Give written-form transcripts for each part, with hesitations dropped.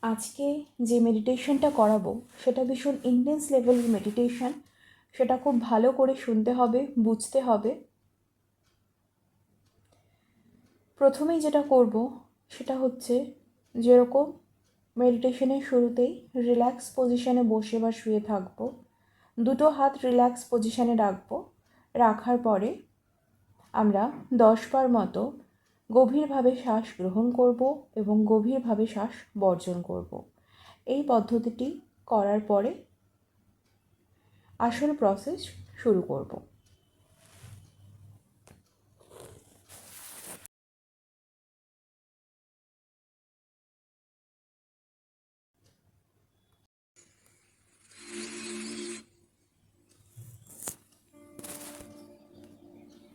আজকে যে মেডিটেশনটা করাবো সেটা ভীষণ ইন্টেন্স লেভেলের মেডিটেশন। সেটা খুব ভালো করে শুনতে হবে, বুঝতে হবে। প্রথমেই যেটা করব সেটা হচ্ছে, যেরকম মেডিটেশনের শুরুতেই রিল্যাক্স পজিশনে বসে বা শুয়ে থাকবো। দুটো হাত রিল্যাক্স পজিশনে রাখবো। রাখার পরে আমরা 10 বার মতো গভীরভাবে শ্বাস গ্রহণ করব এবং গভীরভাবে শ্বাস বর্জন করব। এই পদ্ধতিটি করার পরে আসল প্রসেস শুরু করব।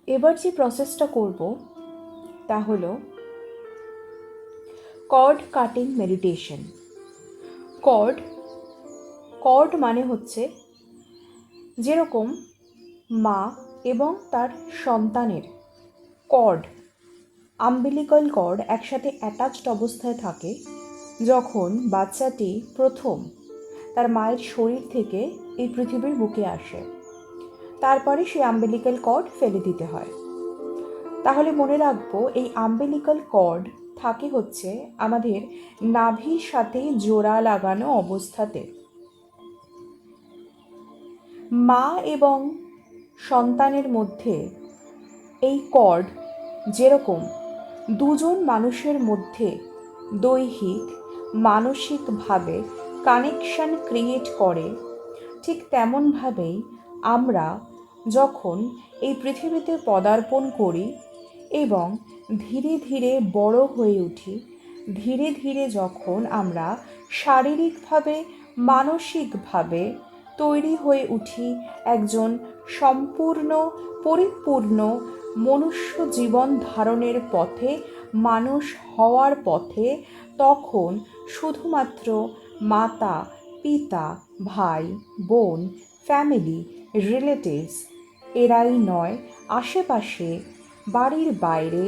এবার যে প্রসেসটা করব তা হলো কর্ড কাটিং মেডিটেশন। কর্ড মানে হচ্ছে, যেরকম মা এবং তার সন্তানের কর্ড, আম্বিলিকাল কর্ড একসাথে অ্যাটাচড অবস্থায় থাকে যখন বাচ্চাটি প্রথম তার মায়ের শরীর থেকে এই পৃথিবীর বুকে আসে। তারপরে সেই আম্বিলিকাল কর্ড ফেলে দিতে হয়। তাহলে মনে রাখবো, এই আম্বিলিকাল কর্ড থাকে হচ্ছে আমাদের নাভির সাথে জোড়া লাগানো অবস্থাতে। মা এবং সন্তানের মধ্যে এই কর্ড যেরকম দুজন মানুষের মধ্যে দৈহিক মানসিকভাবে কানেকশন ক্রিয়েট করে, ঠিক তেমনভাবেই আমরা যখন এই পৃথিবীতে পদার্পণ করি এবং ধীরে ধীরে বড় হয়ে উঠি, ধীরে ধীরে যখন আমরা শারীরিকভাবে মানসিকভাবে তৈরি হয়ে উঠি একজন সম্পূর্ণ পরিপূর্ণ মনুষ্য জীবন ধারণের পথে, মানুষ হওয়ার পথে, তখন শুধুমাত্র মাতা, পিতা, ভাই, বোন, ফ্যামিলি, রিলেটিভস এরাই নয়, আশেপাশে, বাড়ির বাইরে,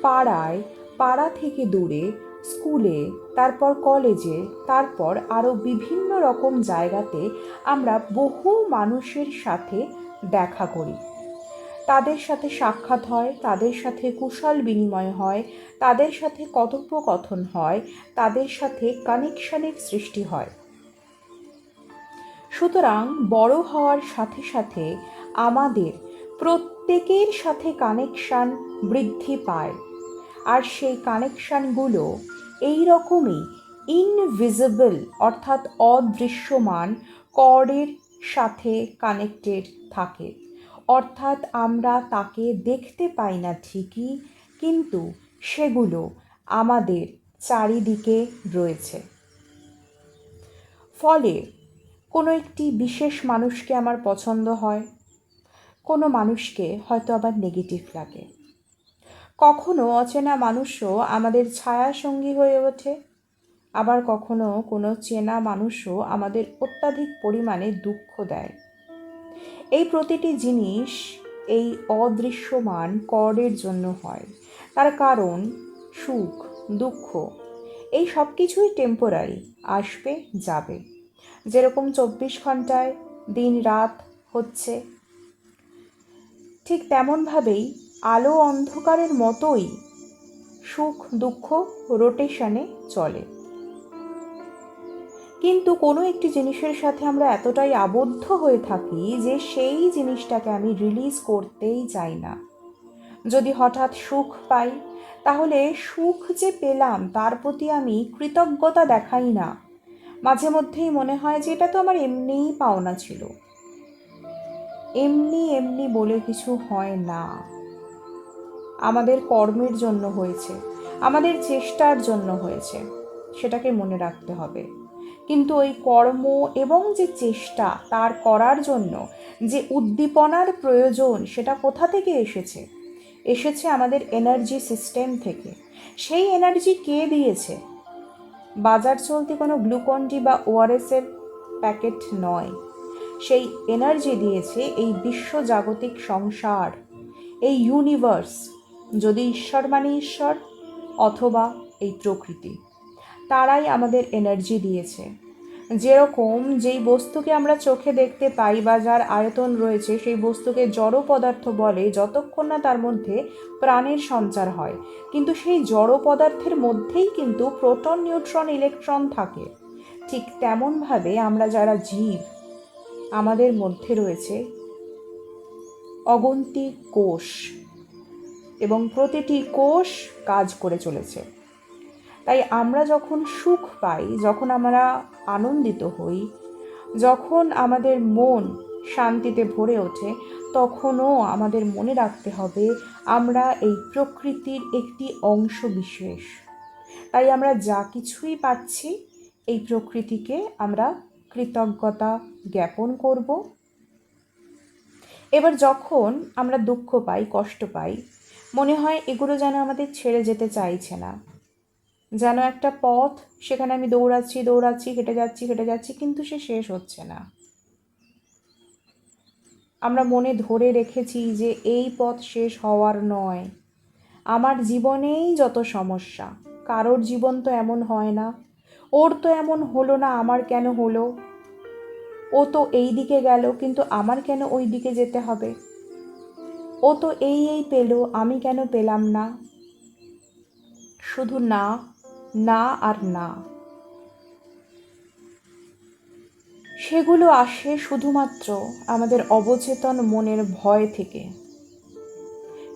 পাড়ায়, পাড়া থেকে দূরে, স্কুলে, তারপর কলেজে, তারপর আরও বিভিন্ন রকম জায়গাতে আমরা বহু মানুষের সাথে দেখা করি। তাদের সাথে সাক্ষাৎ হয়, তাদের সাথে কুশল বিনিময় হয়, তাদের সাথে কথোপকথন হয়, তাদের সাথে কানেকশনের সৃষ্টি হয়। সুতরাং বড় হওয়ার সাথে সাথে আমাদের প্রত্যেকের সাথে কানেকশান বৃদ্ধি পায়। আর সেই কানেকশানগুলো এই রকমই ইনভিজিবল অর্থাৎ অদৃশ্যমান কর্ডের সাথে কানেক্টেড থাকে। অর্থাৎ আমরা তাকে দেখতে পাই না ঠিকই, কিন্তু সেগুলো আমাদের চারিদিকে রয়েছে। ফলে কোনো একটি বিশেষ মানুষকে আমার পছন্দ হয়, কোনো মানুষকে হয়তো আবার নেগেটিভ লাগে। কখনো অচেনা মানুষও আমাদের ছায়া সঙ্গী হয়ে ওঠে, আবার কখনো কোনো চেনা মানুষও আমাদের অত্যাধিক পরিমাণে দুঃখ দেয়। এই প্রতিটি জিনিস এই অদৃশ্যমান কর্ডের জন্য হয়। তার কারণ সুখ, দুঃখ এই সব কিছুই টেম্পোরারি, আসবে যাবে। যেরকম 24 ঘন্টায় দিন রাত হচ্ছে, ঠিক তেমনভাবেই আলো অন্ধকারের মতোই সুখ দুঃখ রোটেশনে চলে। কিন্তু কোনো একটি জিনিসের সাথে আমরা এতটাই আবদ্ধ হয়ে থাকি যে সেই জিনিসটাকে আমি রিলিজ করতেই চাই না। যদি হঠাৎ সুখ পাই, তাহলে সুখ যে পেলাম তার প্রতি আমি কৃতজ্ঞতা দেখাই না। মাঝে মধ্যেই মনে হয় যে এটা তো আমার এমনিই পাওনা ছিল। এমনি এমনি বলে কিছু হয় না। আমাদের কর্মের জন্য হয়েছে, আমাদের চেষ্টার জন্য হয়েছে, সেটাকে মনে রাখতে হবে। কিন্তু ওই কর্ম এবং যে চেষ্টা তার করার জন্য যে উদ্দীপনার প্রয়োজন, সেটা কোথা থেকে এসেছে? এসেছে আমাদের এনার্জি সিস্টেম থেকে। সেই এনার্জি কে দিয়েছে? বাজার চলতি কোনো গ্লুকন-ডি বা ওআরএসের প্যাকেট নয়। সেই এনার্জি দিয়েছে এই বিশ্বজাগতিক সংসার, এই ইউনিভার্স, যদি ঈশ্বর মানে ঈশ্বর, অথবা এই প্রকৃতি। তারাই আমাদের এনার্জি দিয়েছে। যেরকম যেই বস্তুকে আমরা চোখে দেখতে পাই বা যার আয়তন রয়েছে সেই বস্তুকে জড় পদার্থ বলে যতক্ষণ না তার মধ্যে প্রাণের সঞ্চার হয়, কিন্তু সেই জড় পদার্থের মধ্যেই কিন্তু প্রোটন, নিউট্রন, ইলেকট্রন থাকে। ঠিক তেমনভাবে আমরা যারা জীব, আমাদের মধ্যে রয়েছে অগন্তি কোষ এবং প্রতিটি কোষ কাজ করে চলেছে। তাই আমরা যখন সুখ পাই, যখন আমরা আনন্দিত হই, যখন আমাদের মন শান্তিতে ভরে ওঠে, তখনও আমাদের মনে রাখতে হবে আমরা এই প্রকৃতির একটি অংশ বিশেষ। তাই আমরা যা কিছুই পাচ্ছি এই প্রকৃতিকে আমরা কৃতজ্ঞতা জ্ঞাপন করব। এবার যখন আমরা দুঃখ পাই, কষ্ট পাই, মনে হয় এগুলো যেন আমাদের ছেড়ে যেতে চাইছে না, যেন একটা পথ, সেখানে আমি দৌড়াচ্ছি, হেঁটে যাচ্ছি, কিন্তু সে শেষ হচ্ছে না। আমরা মনে ধরে রেখেছি যে এই পথ শেষ হওয়ার নয়। আমার জীবনেই যত সমস্যা, কারোর জীবন তো এমন হয় না, ওর তো এমন হলো না, আমার কেন হলো? ও তো এই দিকে গেল, কিন্তু আমার কেন ওই দিকে যেতে হবে? ও তো এই পেল, আমি কেন পেলাম না? শুধু না, না আর না। সেগুলো আসে শুধুমাত্র আমাদের অবচেতন মনের ভয় থেকে।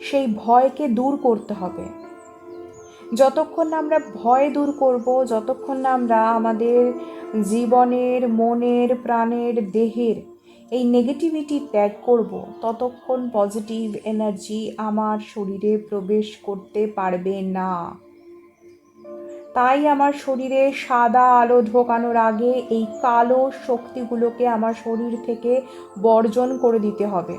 সেই ভয়কে দূর করতে হবে। যতক্ষণ না আমরা ভয় দূর করব, যতক্ষণ না আমরা আমাদের জীবনের, মনের, প্রাণের, দেহের এই নেগেটিভিটি ত্যাগ করব, ততক্ষণ পজিটিভ এনার্জি আমার শরীরে প্রবেশ করতে পারবে না। তাই আমার শরীরে সাদা আলো ঢোকানোর আগে এই কালো শক্তিগুলোকে আমার শরীর থেকে বর্জন করে দিতে হবে।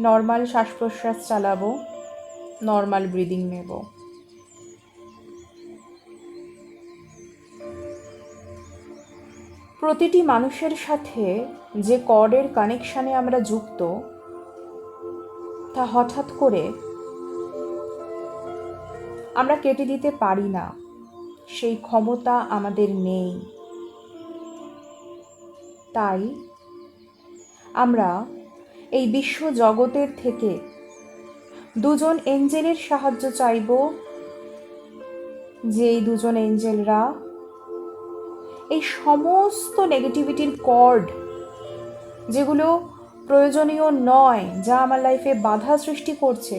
নর্মাল শ্বাস প্রশ্বাস চালাবো, নর্মাল ব্রিদিং নেব। প্রতিটি মানুষের সাথে যে কর্ডের কানেকশানে আমরা যুক্ত, তা হঠাৎ করে আমরা কেটে দিতে পারি না, সেই ক্ষমতা আমাদের নেই। তাই আমরা এই বিশ্ব জগতের থেকে দুজন এঞ্জেলের সাহায্য চাইব, যে এই দুজন এঞ্জেলরা এই সমস্ত নেগেটিভিটির কর্ড, যেগুলো প্রয়োজনীয় নয়, যা আমার লাইফে বাধা সৃষ্টি করছে,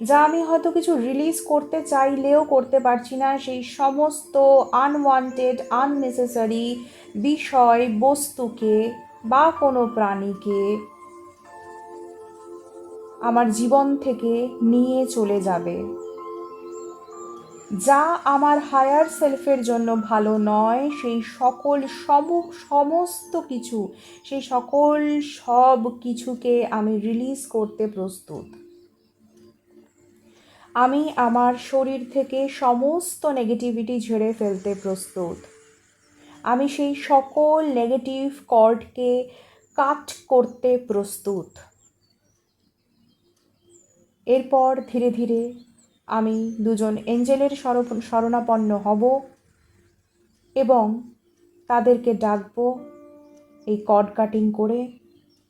যা আমি হয়তো কিছু রিলিজ করতে চাইলেও করতে পারছি না, সেই সমস্ত আনওয়ান্টেড, আননেসেসারি বিষয়, বস্তুকে বা কোনো প্রাণীকে আমার জীবন থেকে নিয়ে চলে যাবে। যা আমার হায়ার সেলফের জন্য ভালো নয়, সেই সকল সমস্ত কিছু, সেই সকল সব কিছুকে আমি রিলিজ করতে প্রস্তুত। আমি আমার শরীর থেকে সমস্ত নেগেটিভিটি ঝেড়ে ফেলতে প্রস্তুত। আমি সেই সকল নেগেটিভ কর্ডকে কাট করতে প্রস্তুত। এরপর ধীরে ধীরে আমি দুজন এঞ্জেলের শরণাপন্ন হব এবং তাদেরকে ডাকব এই কর্ড কাটিং করে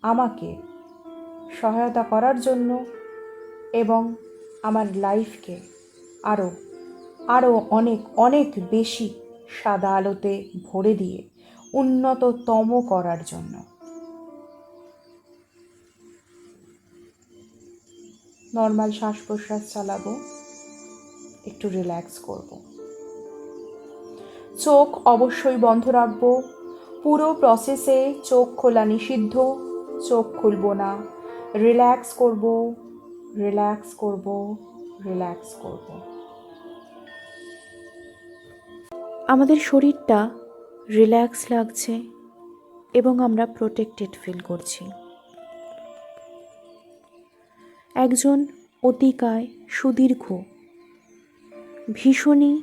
আমাকে সহায়তা করার জন্য এবং আমার লাইফকে আরও আরও অনেক অনেক বেশি সাদা আলোতে ভরে দিয়ে উন্নততম করার জন্য। নর্মাল শ্বাস প্রশ্বাস চালাবো, একটু রিল্যাক্স করব। চোখ অবশ্যই বন্ধ রাখবো। পুরো প্রসেসে চোখ খোলা নিষিদ্ধ, চোখ খুলব না। রিল্যাক্স করব, রিল্যাক্স করব, রিল্যাক্স করব। আমাদের শরীরটা রিল্যাক্স লাগছে এবং আমরা প্রোটেক্টেড ফিল করছি। একজন অতিকায় সুদীর্ঘ, ভীষণই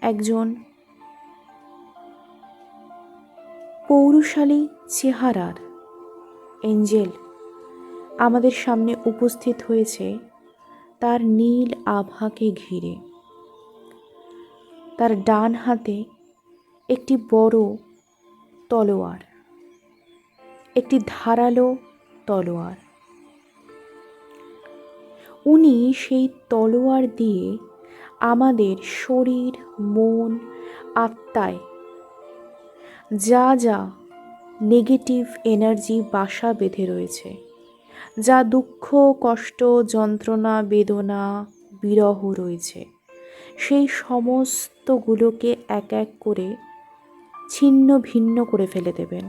একজন পৌরুষালী চেহারার এঞ্জেল আমাদের সামনে উপস্থিত হয়েছে তার নীল আভাকে ঘিরে। তার ডান হাতে একটি বড় তলোয়ার, একটি ধারালো তলোয়ার। উনি সেই তলোয়ার দিয়ে আমাদের শরীর, মন, আত্মায় যা যা নেগেটিভ এনার্জি বাসা বেঁধে রয়েছে, যা দুঃখ, কষ্ট, যন্ত্রণা, বেদনা, বিরহ রয়েছে, সেই সমস্তগুলোকে এক এক করে ছিন্ন ভিন্ন করে ফেলে দেবেন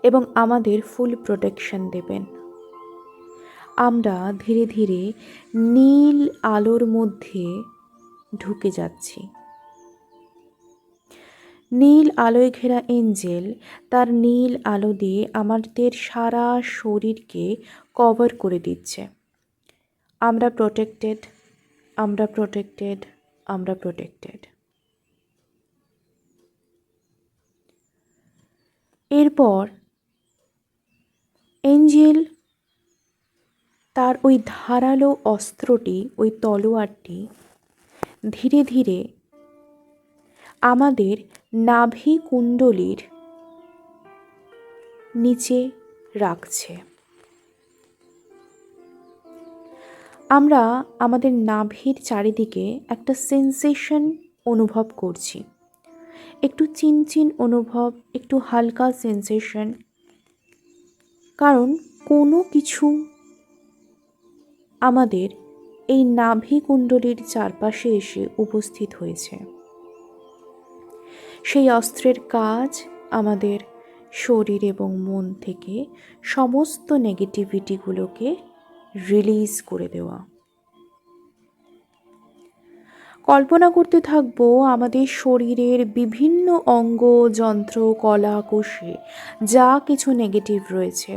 এবং আমাদের ফুল প্রোটেকশন দেবেন। আমরা ধীরে ধীরে নীল আলোর মধ্যে ঢুকে যাচ্ছি। নীল আলোয় ঘেরা এঞ্জেল তার নীল আলো দিয়ে আমাদের সারা শরীরকে কভার করে দিচ্ছে। আমরা প্রোটেক্টেড, আমরা প্রোটেক্টেড, আমরা প্রোটেক্টেড। এরপর এঞ্জেল তার ওই ধারালো অস্ত্রটি, ওই তলোয়ারটি ধীরে ধীরে আমাদের নাভি কুণ্ডলীর নিচে রাখছে। আমরা আমাদের নাভির চারিদিকে একটা সেন্সেশন অনুভব করছি, একটু চিনচিন অনুভব, একটু হালকা সেন্সেশন, কারণ কোনো কিছু আমাদের এই নাভি কুণ্ডলীর চারপাশে এসে উপস্থিত হয়েছে। সেই অস্ত্রের কাজ আমাদের শরীর এবং মন থেকে সমস্ত নেগেটিভিটিগুলোকে রিলিজ করে দেওয়া। কল্পনা করতে থাকবো আমাদের শরীরের বিভিন্ন অঙ্গ, যন্ত্র, কলা, কোষে যা কিছু নেগেটিভ রয়েছে,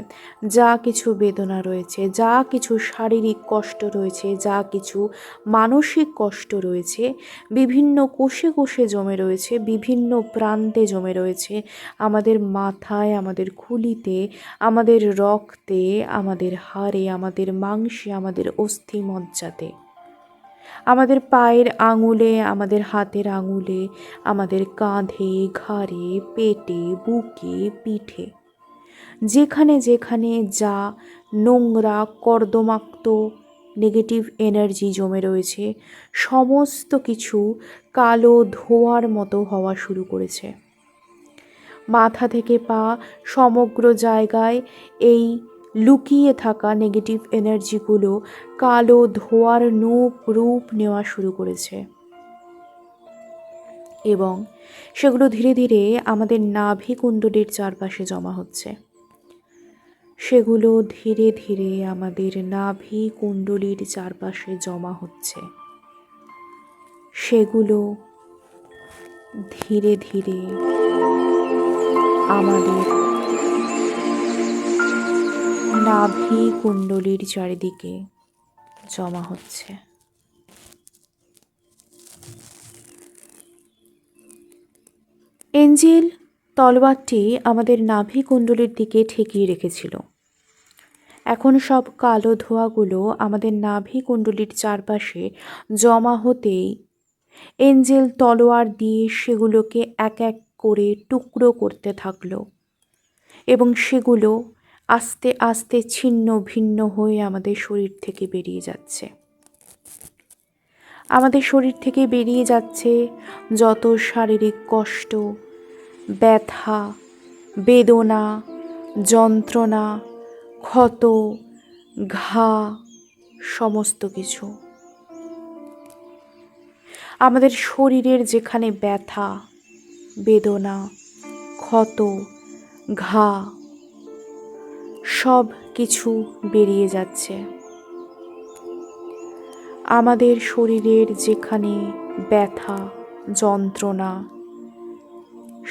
যা কিছু বেদনা রয়েছে, যা কিছু শারীরিক কষ্ট রয়েছে, যা কিছু মানসিক কষ্ট রয়েছে, বিভিন্ন কোষে কোষে জমে রয়েছে, বিভিন্ন প্রান্তে জমে রয়েছে, আমাদের মাথায়, আমাদের খুলিতে, আমাদের রক্তে, আমাদের হাড়ে, আমাদের মাংসে, আমাদের অস্থিমজ্জাতে, আমাদের পায়ের আঙুলে, আমাদের হাতের আঙুলে, আমাদের কাঁধে, ঘাড়ে, পেটে, বুকে, পিঠে, যেখানে যেখানে যা নোংরা কর্দমাক্ত নেগেটিভ এনার্জি জমে রয়েছে, সমস্ত কিছু কালো ধোঁয়ার মতো হওয়া শুরু করেছে। মাথা থেকে পা সমগ্র জায়গায় এই লুকিয়ে থাকা নেগেটিভ এনার্জিগুলো কালো ধোঁয়ার রূপ নেওয়া শুরু করেছে এবং সেগুলো ধীরে ধীরে আমাদের নাভি কুণ্ডলীর চারপাশে জমা হচ্ছে। সেগুলো ধীরে ধীরে আমাদের নাভি কুণ্ডলীর চারপাশে জমা হচ্ছে। সেগুলো ধীরে ধীরে আমাদের নাভি কুণ্ডলীর চারিদিকে জমা হচ্ছে। এঞ্জেল তলোয়ারটি আমাদের নাভি কুণ্ডলীর দিকে ঠেকিয়ে রেখেছিল। এখন সব কালো ধোঁয়াগুলো আমাদের নাভি কুণ্ডলীর চারপাশে জমা হতেই এঞ্জেল তলোয়ার দিয়ে সেগুলোকে এক এক করে টুকরো করতে থাকলো এবং সেগুলো আস্তে আস্তে ছিন্ন ভিন্ন হয়ে আমাদের শরীর থেকে বেরিয়ে যাচ্ছে। আমাদের শরীর থেকে বেরিয়ে যাচ্ছে যত শারীরিক কষ্ট, ব্যথা, বেদনা, যন্ত্রণা, ক্ষত, ঘা, সমস্ত কিছু। আমাদের শরীরের যেখানে ব্যথা, বেদনা, ক্ষত, ঘা, সব কিছু বেরিয়ে যাচ্ছে। আমাদের শরীরের যেখানে ব্যথা, যন্ত্রণা,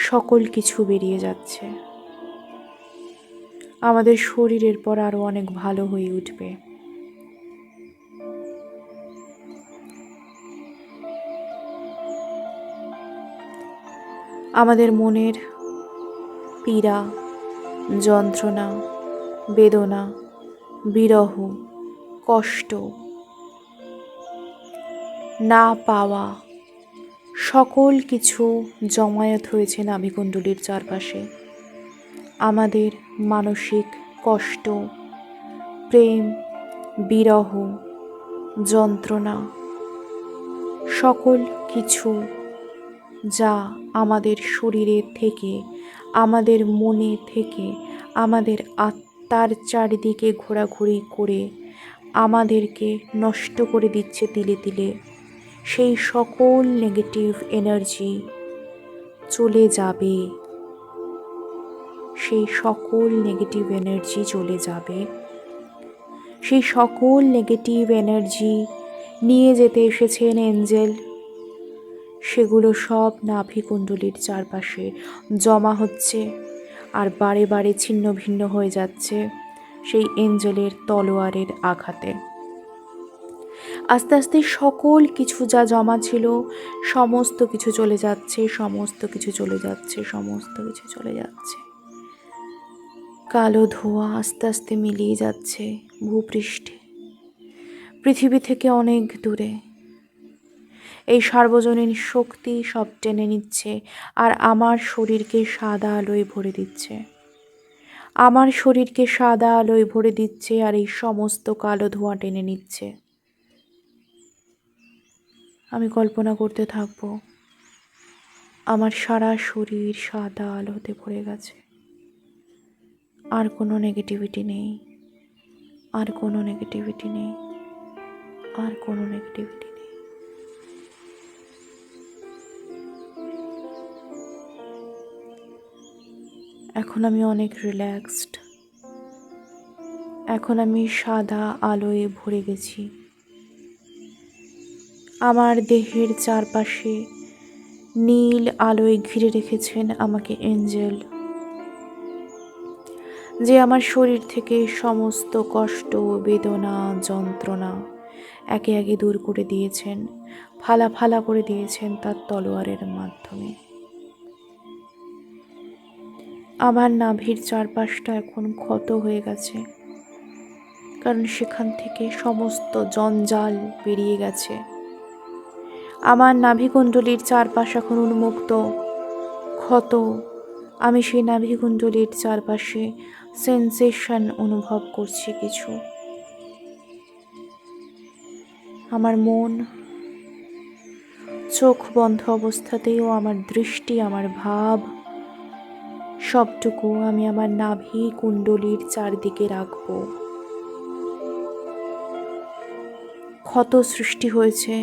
সকল কিছু বেরিয়ে যাচ্ছে। আমাদের শরীরের পর আরও অনেক ভালো হয়ে উঠবে। আমাদের মনের পীড়া, যন্ত্রণা, বেদনা, বিরহ, কষ্ট, না পাওয়া, সকল কিছু জমায়েত হয়েছে নাভিকুণ্ডলীর চারপাশে। আমাদের মানসিক কষ্ট, প্রেম, বিরহ, যন্ত্রণা, সকল কিছু যা আমাদের শরীরের থেকে, আমাদের মনে থেকে, আমাদের আত্মার চারিদিকে ঘোরাঘুরি করে আমাদেরকে নষ্ট করে দিচ্ছে তিলে তিলে, সেই সকল নেগেটিভ এনার্জি চলে যাবে। সেই সকল নেগেটিভ এনার্জি চলে যাবে। সেই সকল নেগেটিভ এনার্জি নিয়ে যেতে এসেছেন এঞ্জেল। সেগুলো সব নাভিকুণ্ডলীর চারপাশে জমা হচ্ছে আর বারে বারে ছিন্ন ভিন্ন হয়ে যাচ্ছে সেই এঞ্জেলের তলোয়ারের আঘাতে। আস্তে আস্তে সকল কিছু যা জমা ছিল সমস্ত কিছু চলে যাচ্ছে, সমস্ত কিছু চলে যাচ্ছে, সমস্ত কিছু চলে যাচ্ছে। কালো ধোঁয়া আস্তে আস্তে মিলিয়ে যাচ্ছে ভূপৃষ্ঠে, পৃথিবী থেকে অনেক দূরে। এই সার্বজনীন শক্তি সব টেনে নিচ্ছে আর আমার শরীরকে সাদা আলোয় ভরে দিচ্ছে। আমার শরীরকে সাদা আলোয় ভরে দিচ্ছে আর এই সমস্ত কালো ধোঁয়া টেনে নিচ্ছে। আমি কল্পনা করতে থাকবো আমার সারা শরীর সাদা আলোতে ভরে গেছে। আর কোনো নেগেটিভিটি নেই, আর কোনো নেগেটিভিটি নেই, আর কোনো নেগেটিভিটি নেই। এখন আমি অনেক রিল্যাক্সড। এখন আমি সাদা আলোয় ভরে গেছি। আমার দেহের চারপাশে নীল আলোয় ঘিরে রেখেছেন আমাকে এঞ্জেল, যে আমার শরীর থেকে সমস্ত কষ্ট, বেদনা, যন্ত্রণা একে একে দূর করে দিয়েছেন, ফালা ফালা করে দিয়েছেন তার তলোয়ারের মাধ্যমে। আমার নাভির চারপাশটা এখন ক্ষত হয়ে গেছে, কারণ সেখান থেকে সমস্ত জঞ্জাল বেরিয়ে গেছে। আমার নাভিকুণ্ডলীর চারপাশ এখন উন্মুক্ত, ক্ষত। আমি সেই নাভিকুণ্ডলীর চারপাশে সেন্সেশন অনুভব করছি কিছু। আমার মন চোখ বন্ধ অবস্থাতেও আমার দৃষ্টি, আমার ভাব সবটুকু আমি আমার নাভিকুণ্ডলীর চারদিকে রাখব। ক্ষত সৃষ্টি হয়েছে,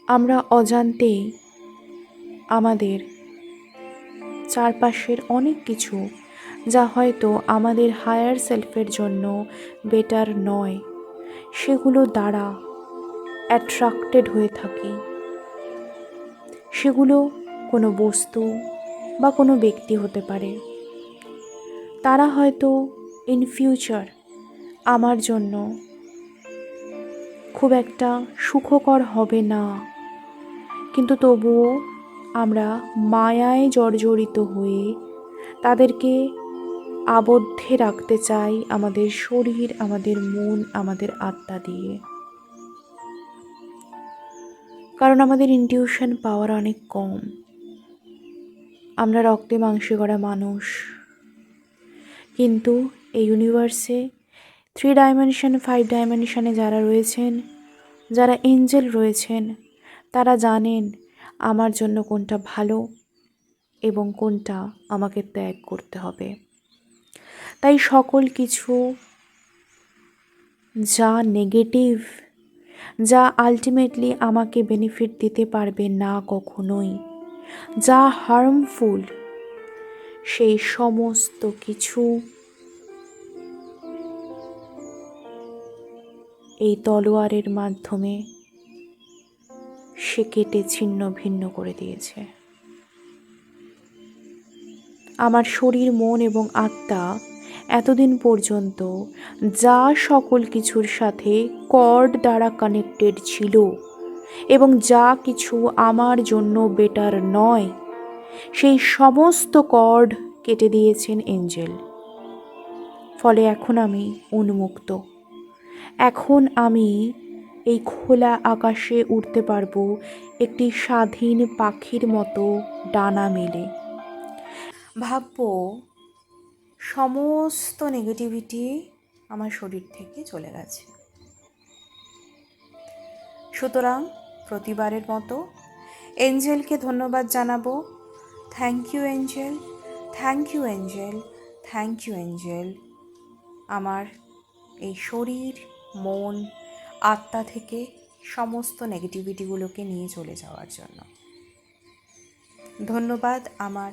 আমরা অজান্তেই আমাদের চারপাশের অনেক কিছু যা হয়তো আমাদের হায়ার সেলফের জন্য বেটার নয়, সেগুলো দ্বারা অ্যাট্রাক্টেড হয়ে থাকি। সেগুলো কোনো বস্তু বা কোনো ব্যক্তি হতে পারে। তারা হয়তো ইন ফিউচার আমার জন্য খুব একটা সুখকর হবে না, কিন্তু তবুও আমরা মায়ায় জর্জরিত হয়ে তাদেরকে আবদ্ধে রাখতে চাই আমাদের শরীর, আমাদের মন, আমাদের আত্মা দিয়ে। কারণ আমাদের ইনটিউশন পাওয়ার অনেক কম। আমরা রক্তে মাংসে গড়া মানুষ, কিন্তু এই ইউনিভার্সে 3 ডাইমেনশন 5 ডাইমেনশনে যারা রয়েছেন, যারা এঞ্জেল রয়েছেন, তারা জানেন আমার জন্য কোনটা ভালো এবং কোনটা আমাকে ত্যাগ করতে হবে। তাই সকল কিছু যা নেগেটিভ, যা আলটিমেটলি আমাকে বেনিফিট দিতে পারবে না কখনোই, যা হার্মফুল, সেই সমস্ত কিছু এই তলোয়ারের মাধ্যমে সে কেটে ছিন্ন ভিন্ন করে দিয়েছে। আমার শরীর, মন এবং আত্মা এতদিন পর্যন্ত যা সকল কিছুর সাথে কর্ড দ্বারা কানেক্টেড ছিল এবং যা কিছু আমার জন্য বেটার নয়, সেই সমস্ত কর্ড কেটে দিয়েছেন এঞ্জেল। ফলে এখন আমি উন্মুক্ত। এখন আমি এই খোলা আকাশে উড়তে পারবো একটি স্বাধীন পাখির মতো ডানা মেলে। ভাববো সমস্ত নেগেটিভিটি আমার শরীর থেকে চলে গেছে। সুতরাং প্রতিবারের মতো এঞ্জেলকে ধন্যবাদ জানাবো। Thank you Angel, thank you Angel, thank you Angel, আমার এই শরীর, মন, আত্মা থেকে সমস্ত নেগেটিভিটিগুলোকে নিয়ে চলে যাওয়ার জন্য। ধন্যবাদ আমার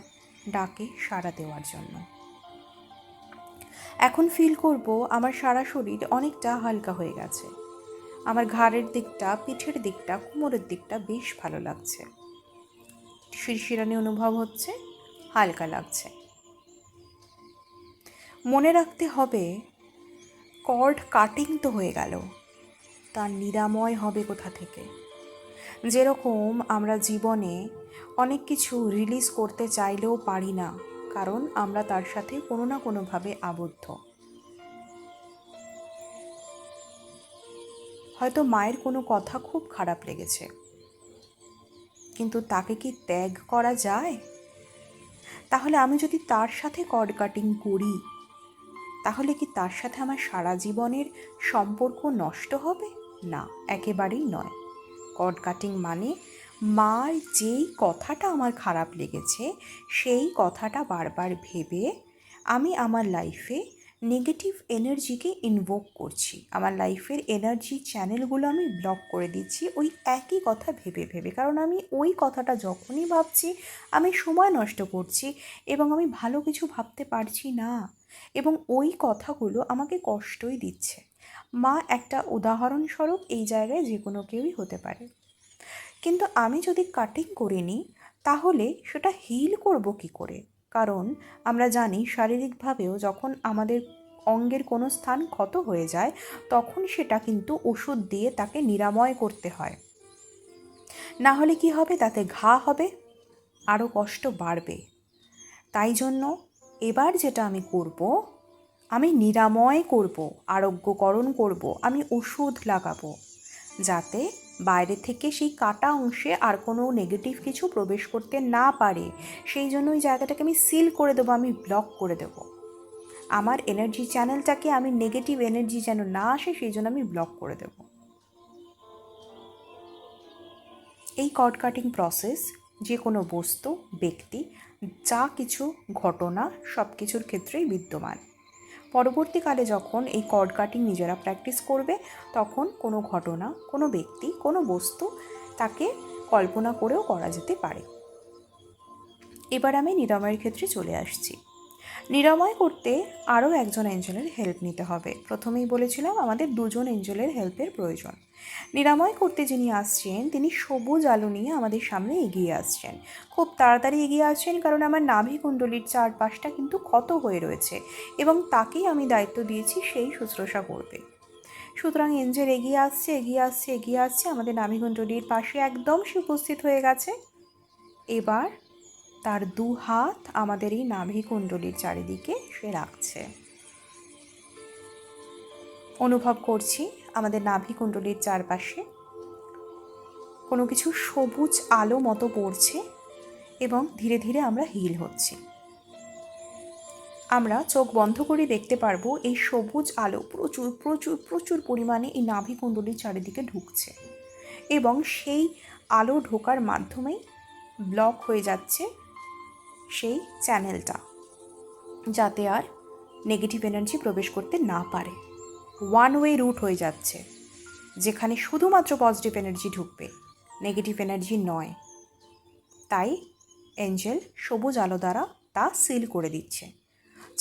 ডাকে সাড়া দেওয়ার জন্য। এখন ফিল করব আমার সারা শরীর অনেকটা হালকা হয়ে গেছে। আমার ঘাড়ের দিকটা, পিঠের দিকটা, কোমরের দিকটা বেশ ভালো লাগছে। শিরশিরানি অনুভব হচ্ছে, হালকা লাগছে। মনে রাখতে হবে কর্ড কাটিং তো হয়ে গেল, তার নিরাময় হবে কোথা থেকে। যেরকম আমরা জীবনে অনেক কিছু রিলিজ করতে চাইলেও পারি না, কারণ আমরা তার সাথে কোনো না কোনোভাবে আবদ্ধ। হয়তো মায়ের কোনো কথা খুব খারাপ লেগেছে, কিন্তু তাকে কি ত্যাগ করা যায়? তাহলে আমি যদি তার সাথে কর্ড কাটিং করি, তাহলে কি তার সাথে আমার সারা জীবনের সম্পর্ক নষ্ট হবে? না, একেবারেই নয়। কর্ড কাটিং মানে মার যেই কথাটা আমার খারাপ লেগেছে সেই কথাটা বারবার ভেবে আমি আমার লাইফে নেগেটিভ এনার্জিকে ইনভোক করছি। আমার লাইফের এনার্জি চ্যানেলগুলো আমি ব্লক করে দিচ্ছি ওই একই কথা ভেবে ভেবে। কারণ আমি ওই কথাটা যখনই ভাবছি আমি সময় নষ্ট করছি এবং আমি ভালো কিছু ভাবতে পারছি না, এবং ওই কথাগুলো আমাকে কষ্টই দিচ্ছে। মা একটা উদাহরণস্বরূপ এই জায়গায় যে কোনো কেউই হতে পারে। কিন্তু আমি যদি কাটিং করে নিই তাহলে সেটা হিল করব কী করে? কারণ আমরা জানি শারীরিকভাবেও যখন আমাদের অঙ্গের কোনো স্থান ক্ষত হয়ে যায় তখন সেটা কিন্তু ওষুধ দিয়ে তাকে নিরাময় করতে হয়। না হলে কি হবে? তাতে ঘা হবে, আরও কষ্ট বাড়বে। তাই জন্য এবার যেটা আমি করব, আমি নিরাময় করব, আরোগ্যকরণ করব, আমি ওষুধ লাগাবো, যাতে বাইরে থেকে সেই কাটা অংশে আর কোনো নেগেটিভ কিছু প্রবেশ করতে না পারে। সেই জন্য ওই জায়গাটাকে আমি সিল করে দেবো, আমি ব্লক করে দেবো। আমার এনার্জি চ্যানেলটাকে আমি নেগেটিভ এনার্জি যেন না আসে সেই জন্য আমি ব্লক করে দেবো। এই কর্ড কাটিং প্রসেস যে কোনো বস্তু, ব্যক্তি, যা কিছু ঘটনা সব কিছুর ক্ষেত্রেই বিদ্যমান। পরবর্তীকালে যখন এই কর্ড কাটিং নিজেরা প্র্যাকটিস করবে তখন কোনো ঘটনা, কোনো ব্যক্তি, কোনো বস্তু তাকে কল্পনা করেও করা যেতে পারে। এবার আমি নিরাময়ের ক্ষেত্রে চলে আসছি। নিরাময় করতে আরও একজন এঞ্জেলের হেল্প নিতে হবে। প্রথমেই বলেছিলাম আমাদের দুজন এঞ্জেলের হেল্পের প্রয়োজন। নিরাময় করতে যিনি আসছেন তিনি সবুজ আলো নিয়ে আমাদের সামনে এগিয়ে আসছেন। খুব তাড়াতাড়ি এগিয়ে আসছেন, কারণ আমার নাভিকুণ্ডলীর চারপাশটা কিন্তু ক্ষত হয়ে রয়েছে এবং তাকেই আমি দায়িত্ব দিয়েছি সেই শুশ্রূষা করবে। সুতরাং এঞ্জেল এগিয়ে আসছে, এগিয়ে আসছে, এগিয়ে আসছে, আমাদের নাভিকুণ্ডলীর পাশে একদম সে উপস্থিত হয়ে গেছে। এবার তার দু হাত আমাদের এই নাভিকুণ্ডলীর চারিদিকে সে রাখছে। অনুভব করছি আমাদের নাভিকুণ্ডলীর চারপাশে কোনো কিছু সবুজ আলো মতো পড়ছে এবং ধীরে ধীরে আমরা হিল হচ্ছি। আমরা চোখ বন্ধ করে দেখতে পারবো এই সবুজ আলো প্রচুর প্রচুর প্রচুর পরিমাণে এই নাভিকুণ্ডলীর চারিদিকে ঢুকছে এবং সেই আলো ঢোকার মাধ্যমেই ব্লক হয়ে যাচ্ছে সেই চ্যানেলটা, যাতে আর নেগেটিভ এনার্জি প্রবেশ করতে না পারে। ওয়ান ওয়ে রুট হয়ে যাচ্ছে, যেখানে শুধুমাত্র পজিটিভ এনার্জি ঢুকবে, নেগেটিভ এনার্জি নয়। তাই এঞ্জেল সবুজ আলো দ্বারা তা সিল করে দিচ্ছে।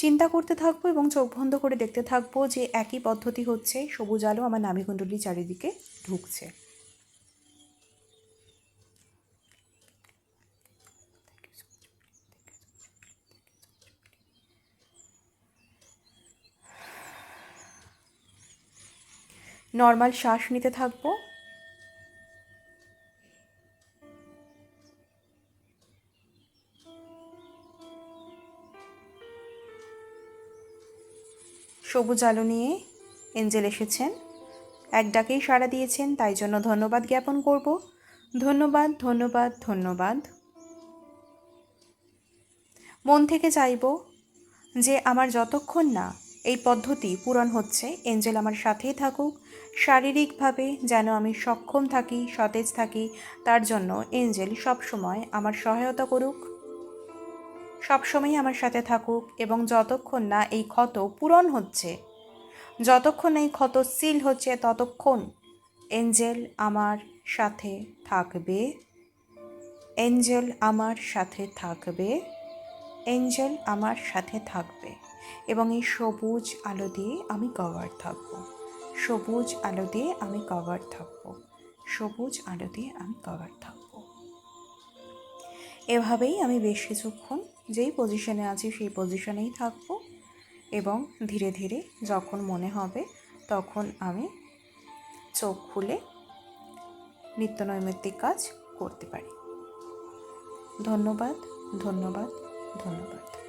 চিন্তা করতে থাকবো এবং চোখ বন্ধ করে দেখতে থাকবো যে একই পদ্ধতি হচ্ছে, সবুজ আলো আমার নাভিকুণ্ডলীর চারিদিকে ঢুকছে। নর্মাল শ্বাস নিতে থাকবো। সবুজ আলো নিয়ে এঞ্জেল এসেছেন, এক ডাকেই সাড়া দিয়েছেন, তাই জন্য ধন্যবাদ জ্ঞাপন করব। ধন্যবাদ, ধন্যবাদ, ধন্যবাদ। মন থেকে চাইব যে আমার যতক্ষণ না এই পদ্ধতি পূরণ হচ্ছে, এঞ্জেল আমার সাথেই থাকুক। শারীরিকভাবে যেন আমি সক্ষম থাকি, সতেজ থাকি, তার জন্য এঞ্জেল সবসময় আমার সহায়তা করুক, সবসময় আমার সাথে থাকুক। এবং যতক্ষণ না এই ক্ষত পূরণ হচ্ছে, যতক্ষণ এই ক্ষত সিল হচ্ছে, ততক্ষণ এঞ্জেল আমার সাথে থাকবে, এঞ্জেল আমার সাথে থাকবে, এঞ্জেল আমার সাথে থাকবে। এবং এই সবুজ আলো দিয়ে আমি কভার থাকব, সবুজ আলো দিয়ে আমি কভার থাকব, সবুজ আলো দিয়ে আমি কভার থাকব। এভাবেই আমি বেশ কিছুক্ষণ যেই পজিশনে আছি সেই পজিশনেই থাকব, এবং ধীরে ধীরে যখন মনে হবে তখন আমি চোখ খুলে নিত্যনৈমিত্তিক কাজ করতে পারি। ধন্যবাদ, ধন্যবাদ, ধন্যবাদ।